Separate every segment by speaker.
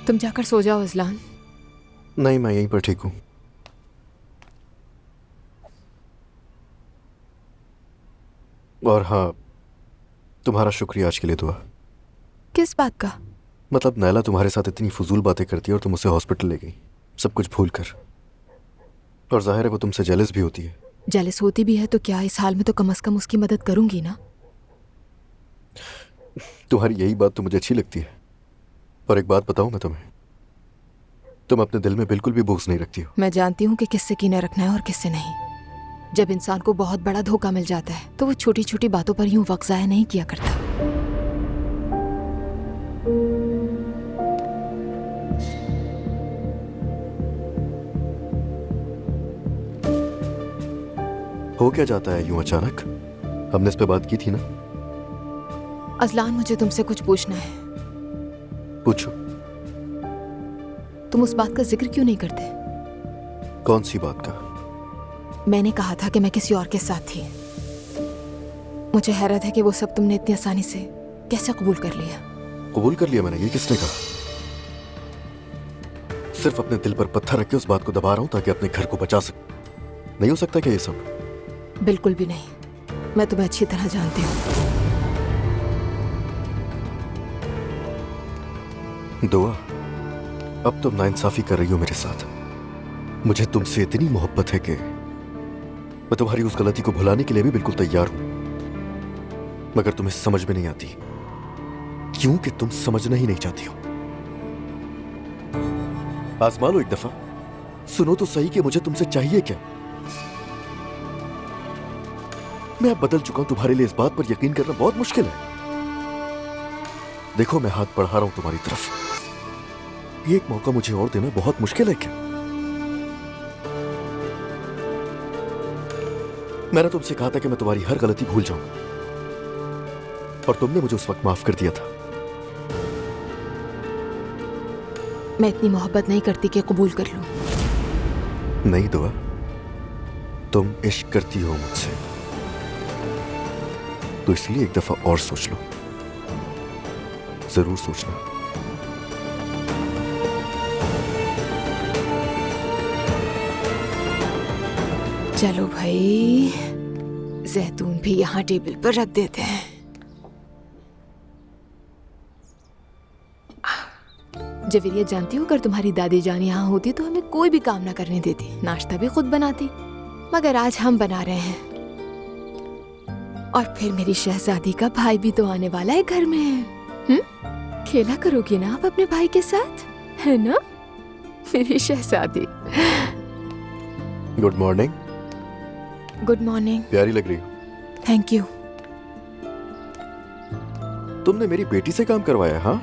Speaker 1: तुम जाकर सो जाओ अजलान।
Speaker 2: नहीं, मैं यहीं पर ठीक हूँ। और हाँ, तुम्हारा शुक्रिया आज के लिए दुआ।
Speaker 1: किस बात का?
Speaker 2: मतलब नैला तुम्हारे साथ इतनी फजूल बातें करती है और तुम उसे हॉस्पिटल ले गई, सब कुछ भूल कर। और जाहिर है वो तुमसे जेलस भी होती है।
Speaker 1: जेलस होती भी है तो क्या, इस हाल में तो कम से कम उसकी मदद करूंगी ना।
Speaker 2: तुम्हारी यही बात तो मुझे अच्छी लगती है। और एक बात बताऊं मैं तुम्हें, तुम अपने दिल में बिल्कुल भी बुग़्ज़ नहीं रखती हो।
Speaker 1: मैं जानती हूँ कि किससे कीना रखना है और किससे नहीं। जब इंसान को बहुत बड़ा धोखा मिल जाता है तो वो छोटी छोटी बातों पर यूं वक्त ज़ाया नहीं किया करता।
Speaker 2: हो क्या जाता है यूं अचानक? हमने इस पे बात की थी ना?
Speaker 1: अजलान, मुझे तुमसे कुछ पूछना है।
Speaker 2: पूछो।
Speaker 1: तुम उस बात का जिक्र क्यों नहीं करते?
Speaker 2: कौन सी बात का?
Speaker 1: मैंने कहा था कि मैं किसी और के साथ थी। मुझे हैरत है कि वो सब तुमने इतनी आसानी से कैसे कबूल कर लिया।
Speaker 2: कबूल कर लिया मैंने? ये किसने कहा? सिर्फ अपने दिल पर पत्थर रख के उस बात को दबा रहा हूं ताकि अपने घर को बचा सकूं। नहीं हो सकता क्या ये सब?
Speaker 1: बिल्कुल भी नहीं। मैं तुम्हें अच्छी तरह जानती हूँ।
Speaker 2: दुआ, अब तुम नाइंसाफी कर रही हो मेरे साथ। मुझे तुमसे इतनी मोहब्बत है कि मैं तुम्हारी उस गलती को भुलाने के लिए भी बिल्कुल तैयार हूं, मगर तुम्हें समझ में नहीं आती क्योंकि तुम समझना ही नहीं चाहती हो। आजमा लो एक दफा, सुनो तो सही कि मुझे तुमसे चाहिए क्या। मैं अब बदल चुका हूं, तुम्हारे लिए इस बात पर यकीन करना बहुत मुश्किल है। देखो, मैं हाथ बढ़ा रहा हूं तुम्हारी तरफ। एक मौका मुझे और देना बहुत मुश्किल है क्या? मैंने तुमसे कहा था कि मैं तुम्हारी हर गलती भूल जाऊंगा, और तुमने मुझे उस वक्त माफ कर दिया था।
Speaker 1: मैं इतनी मोहब्बत नहीं करती कि कबूल कर लूं।
Speaker 2: नहीं दुआ, तुम इश्क करती हो मुझसे, तो इसलिए एक दफा और सोच लो। जरूर सोचना।
Speaker 1: चलो भाई, जैतून भी यहाँ टेबल पर रख देते हैं। जवेरिया, जानती हो अगर तुम्हारी दादी जान यहाँ होती तो हमें कोई भी काम ना करने देती, नाश्ता भी खुद बनाती। मगर आज हम बना रहे हैं। और फिर मेरी शहजादी का भाई भी तो आने वाला है घर में। खेला करोगी ना आप अपने भाई के साथ, है ना मेरी शहजादी?
Speaker 2: Good morning.
Speaker 1: Good morning.
Speaker 2: प्यारी लग रही हो।
Speaker 1: Thank you.
Speaker 2: तुमने मेरी बेटी से काम करवाया? हाँ,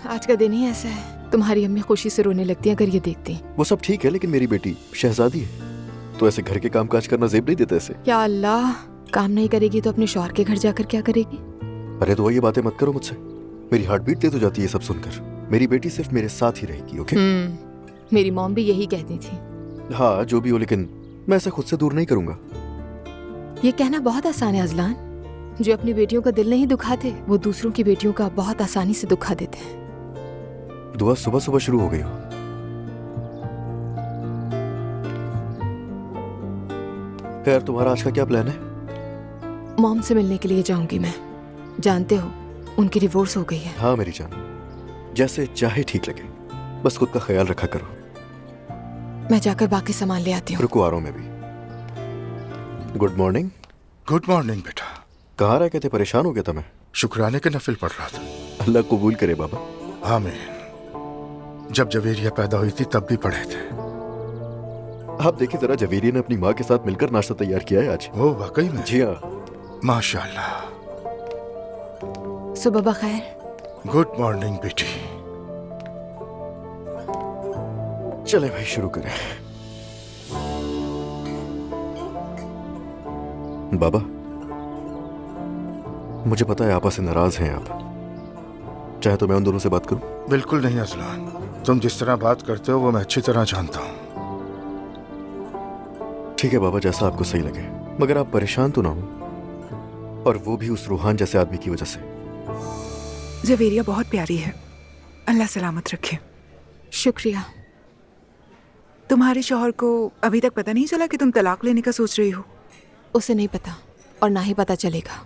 Speaker 1: आज का दिन ही ऐसा है। तुम्हारी अम्मी खुशी से रोने लगती है अगर ये देखती।
Speaker 2: वो सब ठीक है, लेकिन मेरी बेटी शहजादी है, तो ऐसे घर के काम काज करना जेब नहीं देता ऐसे।
Speaker 1: क्या अल्लाह, काम नहीं करेगी तो अपने शौहर के घर जाकर क्या करेगी?
Speaker 2: अरे तो ये बातें मत करो मुझसे, मेरी हार्ट बीट तेज हो जाती है सब सुनकर। मेरी बेटी सिर्फ मेरे साथ ही रहेगी, ओके?
Speaker 1: मेरी मॉम भी यही कहती थी।
Speaker 2: हाँ, जो भी हो, लेकिन मैं ऐसे खुद से दूर नहीं करूंगा।
Speaker 1: ये कहना बहुत आसान है अजलान। जो अपनी बेटियों का दिल नहीं दुखाते, वो दूसरों की बेटियों का बहुत आसानी से दुखा देते हैं।
Speaker 2: दुआ, सुबह सुबह शुरू हो गई हो। खैर, तुम्हारा आज का क्या प्लान है?
Speaker 1: मॉम से मिलने के लिए जाऊंगी मैं। जानते हो, उनकी डिवोर्स हो गई है।
Speaker 2: हाँ मेरी जान, जैसे चाहे ठीक लगे, बस खुद का ख्याल रखा करो।
Speaker 1: मैं जाकर बाकी सामान ले आती हूँ।
Speaker 2: रुको, आ रहा हूं मैं भी। Good morning.
Speaker 3: गुड मॉर्निंग बेटा।
Speaker 2: कहाँ रह गए थे? परेशान हो गया था मैं।
Speaker 3: शुक्राने के नफिल पढ़ रहा था।
Speaker 2: अल्लाह कबूल करे बाबा।
Speaker 3: आमीन। जब जवेरिया पैदा हुई थी तब भी पढ़े थे।
Speaker 2: आप देखिए जरा, जवेरिया ने अपनी माँ के साथ मिलकर नाश्ता तैयार किया है आज।
Speaker 3: ओ वाकई में?
Speaker 2: जी हाँ।
Speaker 3: माशाल्लाह।
Speaker 1: सुबह बखैर।
Speaker 3: गुड मॉर्निंग बेटी।
Speaker 2: चले भाई, शुरू करें। बाबा, मुझे पता है आपस से नाराज हैं आप, चाहे तो मैं उन दोनों से बात करूं?
Speaker 3: बिल्कुल नहीं अजलान, तुम जिस तरह बात करते हो वो मैं अच्छी तरह जानता हूं।
Speaker 2: ठीक है बाबा, जैसा आपको सही लगे, मगर आप परेशान तो ना हो, और वो भी उस रूहान जैसे आदमी की वजह से।
Speaker 4: जवेरिया बहुत प्यारी है, अल्लाह सलामत रखे।
Speaker 1: शुक्रिया।
Speaker 4: तुम्हारे शौहर को अभी तक पता नहीं चला कि तुम तलाक लेने का सोच रही हो?
Speaker 1: उसे नहीं पता और ना ही पता चलेगा।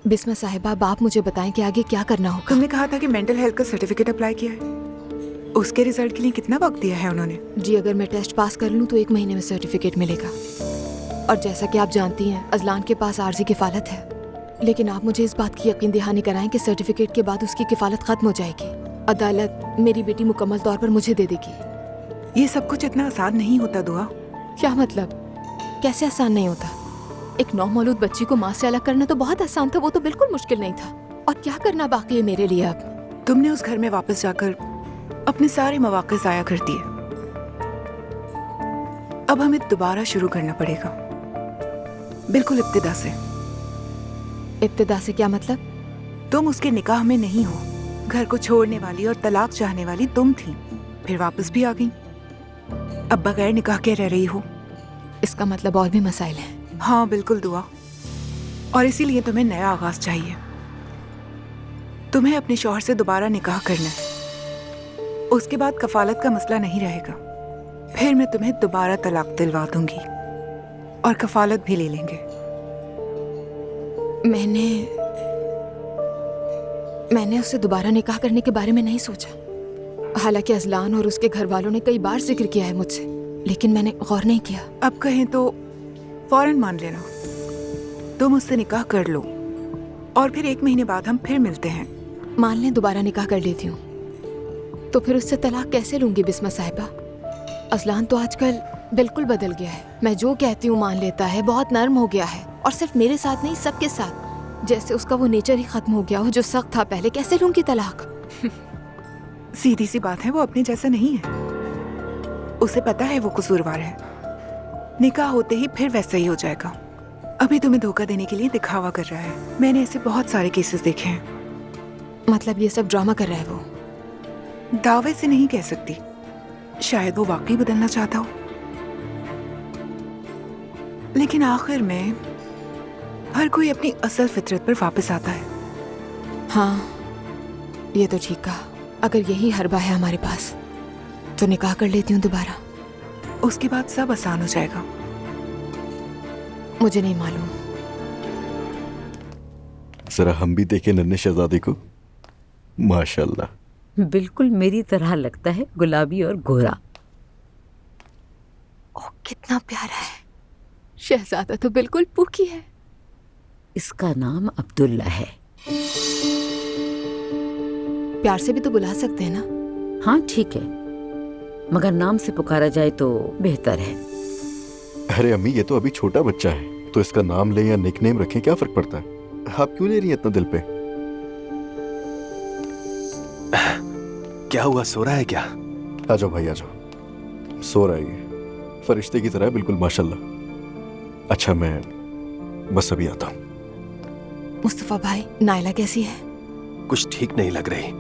Speaker 1: बिस्मा साहिबा, अब आप मुझे बताएं कि आगे क्या करना होगा।
Speaker 4: तुमने कहा था कि मेंटल हेल्थ का सर्टिफिकेट अप्लाई किया है। उसके रिजल्ट के लिए कितना वक्त दिया है उन्होंने?
Speaker 1: जी, अगर मैं टेस्ट पास कर लूँ तो 1 महीने में सर्टिफिकेट मिलेगा। और जैसा कि आप जानती हैं, अजलान के पास आर्जी किफ़ालत है। लेकिन आप मुझे इस बात की यकीन दहानी कराएं कि सर्टिफिकेट के बाद उसकी किफ़ालत ख़त्म हो जाएगी। अदालत मेरी बेटी मुकम्मल तौर पर मुझे दे देगी।
Speaker 4: ये सब कुछ इतना आसान नहीं होता दुआ।
Speaker 1: क्या मतलब? कैसे आसान नहीं होता? एक नौमौलूद बच्ची को माँ से अलग करना तो बहुत आसान था, वो तो बिल्कुल मुश्किल नहीं था। और क्या करना बाकी है मेरे लिए अब?
Speaker 4: तुमने उस घर में वापस जाकर अपने सारे मौके ज़ाया कर दिए। अब हमें दोबारा शुरू करना पड़ेगा, बिल्कुल इब्तिदा से।
Speaker 1: इब्तिदा से क्या मतलब?
Speaker 4: तुम उसके निकाह में नहीं हो। घर को छोड़ने वाली और तलाक चाहने वाली तुम थी, फिर वापस भी आ गई। अब बगैर निकाह के रह रही हो।
Speaker 1: इसका मतलब और भी मसाइल हैं।
Speaker 4: हाँ बिल्कुल दुआ। और इसीलिए तुम्हें नया आगाज चाहिए। तुम्हें अपने शौहर से दोबारा निकाह करना है। उसके बाद कफालत का मसला नहीं रहेगा। फिर मैं तुम्हें दोबारा तलाक दिलवा दूंगी और कफालत भी ले लेंगे।
Speaker 1: मैंने उससे दोबारा निकाह करने के बारे में नहीं सोचा। हालांकि अजलान और उसके घर वालों ने कई बार जिक्र किया है मुझसे, लेकिन मैंने गौर नहीं किया।
Speaker 4: अब कहें तो फौरन मान लेना। तुम उससे निकाह कर लो और फिर 1 महीने बाद हम फिर मिलते हैं।
Speaker 1: मान लें दोबारा निकाह कर लेती हूँ, तो फिर उससे तलाक कैसे लूंगी बिस्मा साहिबा? अजलान तो आजकल बिल्कुल बदल गया है। मैं जो कहती हूँ मान लेता है, बहुत नर्म हो गया है। और सिर्फ मेरे साथ नहीं, सबके साथ। जैसे उसका वो नेचर ही खत्म हो गया हो जो सख्त था पहले। कैसे लूंगी तलाक?
Speaker 4: सीधी सी बात है, वो अपने जैसा नहीं है। उसे पता है वो कसूरवार है। निकाह होते ही फिर वैसा ही हो जाएगा। अभी तुम्हें धोखा देने के लिए दिखावा कर रहा है। मैंने ऐसे बहुत सारे केसेस देखे हैं।
Speaker 1: मतलब ये सब ड्रामा कर रहा है वो?
Speaker 4: दावे से नहीं कह सकती, शायद वो वाकई बदलना चाहता हो। लेकिन आखिर में हर कोई अपनी असल फितरत पर वापस आता है।
Speaker 1: हाँ, ये तो ठीक कहा। अगर यही हरबा है हमारे पास तो निकाह कर लेती हूँ दोबारा।
Speaker 4: उसके बाद सब आसान हो जाएगा।
Speaker 1: मुझे नहीं मालूम।
Speaker 2: जरा हम भी देखें नन्हे शहजादे को। माशाल्लाह,
Speaker 5: बिल्कुल मेरी तरह लगता है, गुलाबी और गोरा।
Speaker 1: ओह, कितना प्यारा है। शहजादा तो बिल्कुल पूकी है।
Speaker 5: इसका नाम अब्दुल्ला है।
Speaker 1: प्यार से भी तो बुला सकते हैं ना?
Speaker 5: हाँ ठीक है, मगर नाम से पुकारा जाए तो बेहतर है।
Speaker 2: अरे अम्मी, ये तो अभी छोटा बच्चा है, तो इसका नाम ले या निकनेम रखें, क्या फर्क पड़ता है? आप क्यों ले रही हैं इतना दिल पे?
Speaker 6: क्या हुआ, सो रहा है क्या?
Speaker 2: आ जाओ भाई, आ जाओ। सो रहा है ये, फरिश्ते की तरह बिल्कुल माशाल्लाह। अच्छा, मैं बस अभी आता हूँ।
Speaker 1: मुस्तफा भाई, नायला कैसी है?
Speaker 6: कुछ ठीक नहीं लग रही।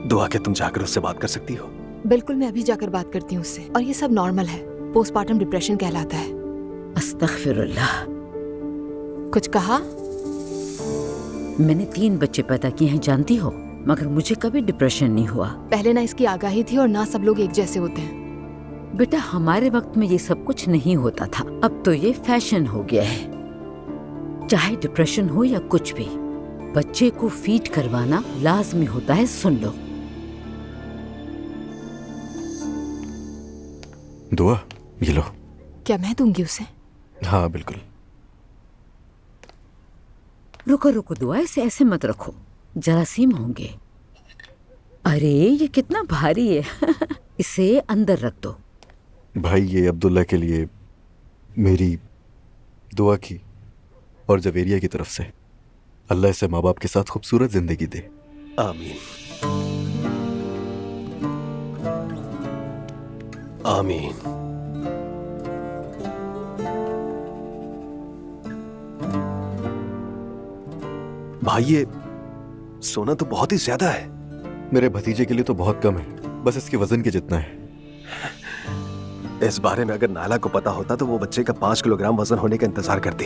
Speaker 6: दुआ के तुम जाकर उससे बात कर सकती हो?
Speaker 1: बिल्कुल, मैं अभी जाकर बात करती हूँ उससे। और ये सब नॉर्मल है, पोस्टमार्टम डिप्रेशन कहलाता है।
Speaker 5: अस्तगफिरुल्लाह।
Speaker 1: कुछ कहा?
Speaker 5: मैंने 3 बच्चे पैदा किए हैं, जानती हो, मगर मुझे कभी डिप्रेशन नहीं हुआ।
Speaker 1: पहले ना इसकी आगाही थी और ना सब लोग एक जैसे होते हैं।
Speaker 5: बेटा, हमारे वक्त में ये सब कुछ नहीं होता था। अब तो ये फैशन हो गया है। चाहे डिप्रेशन हो या कुछ भी, बच्चे को फीड करवाना लाजमी होता है। सुन लो।
Speaker 2: दुआ, ये लो।
Speaker 1: क्या मैं दूंगी उसे?
Speaker 2: हाँ बिल्कुल।
Speaker 5: रुको रुको दुआ, इसे ऐसे मत रखो, जरासीम होंगे। अरे ये कितना भारी है। इसे अंदर रख दो।
Speaker 2: भाई, ये अब्दुल्ला के लिए मेरी दुआ की और जवेरिया की तरफ से। अल्लाह इसे माँ बाप के साथ खूबसूरत जिंदगी दे।
Speaker 6: आमीन आमीन। भाई, ये सोना तो बहुत ही ज्यादा है।
Speaker 2: मेरे भतीजे के लिए तो बहुत कम है, बस इसके वजन के जितना है।
Speaker 6: इस बारे में अगर नाला को पता होता तो वो बच्चे का 5 किलोग्राम वजन होने का इंतजार करती।